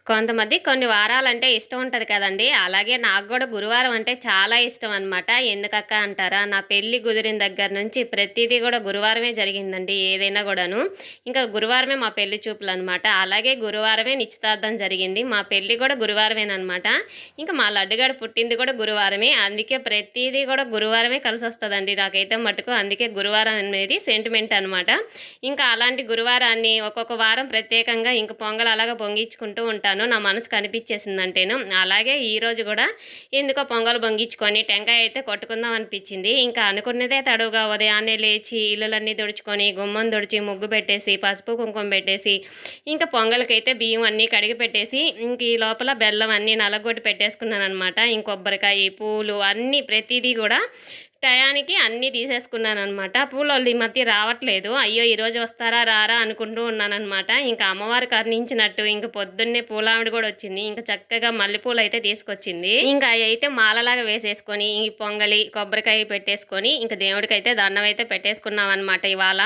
కొంతమంది కొన్ని వారాలంటే ఇష్టం ఉంటది కదండీ! అలాగే నాకు గూడా గురువారం అంటే చాలా ఇష్టం అనమాట. ఎందుకక్క అంటారా? నా పెళ్లి కుదిరిన దగ్గర నుంచి ప్రతీదీ గూడా గురువారమే జరిగిందండి ఏదైనా గూడాను. ఇంకా గురువారమే మా పెళ్లి చూపులనమాట. అలాగే గురువారమే నిశ్చితార్థం జరిగింది. మా పెళ్లి గూడా గురువారమేననమాట. ఇంకా మా లడ్డుగాడు పుట్టింది కూడా గురువారమే. అందుకే ప్రతీదీ గూడా గురువారమే కలిసొస్తదండి నాకైతే మటుకు. అందుకే గురువారం అనేది సెంటిమెంట్ అనమాట. ఇంకా అలాంటి గురువారాన్ని ఒక్కొక్క వారం ప్రత్యేకంగా ఇంక పొంగల్ అలాగా పొంగించుకుంటూ ఉంటాను. నా మనసుకు అనిపించేసిందంటేను. అలాగే ఈరోజు గూడా ఎందుకో పొంగల్ పొంగించుకొని టెంకాయ అయితే కొట్టుకుందాం అనిపించింది. ఇంకా అనుకున్నదే తడువుగా ఉదయాన్నే లేచి ఇల్లులన్నీ తుడుచుకొని, గుమ్మం తుడిచి, ముగ్గు పెట్టేసి, పసుపు కుంకుమ పెట్టేసి, ఇంకా పొంగల్‌కైతే బియ్యం అన్నీ కడిగి పెట్టేసి, ఇంక ఈ లోపల బెల్లం అన్నీ నలగొట్టి పెట్టేసుకున్నాననమాట. కొబ్బరికాయ, పూలు అన్నీ ప్రతీదీ గూడా టయానికి అన్నీ తీసేసుకున్నాననమాట. పూలోళ్ళు ఈ మధ్య రావట్లేదు. అయ్యో! ఈరోజు వస్తారా? రారా? అనుకుంటూ ఉన్నాననమాట. ఇంకా అమ్మవారు కరుణించినట్టు ఇంక పొద్దున్నే పూలావిడ గూడా వచ్చింది. ఇంక చక్కగా మల్లెపూలయితే తీసుకొచ్చింది. ఇంకా అయయితే మాలలాగా వేసేసుకొని, ఈ పొంగలి, కొబ్బరికాయ పెట్టేసుకొని, ఇంక దేవుడికైతే దండం అయితే పెట్టేసుకున్నామనమాట ఇవాళ.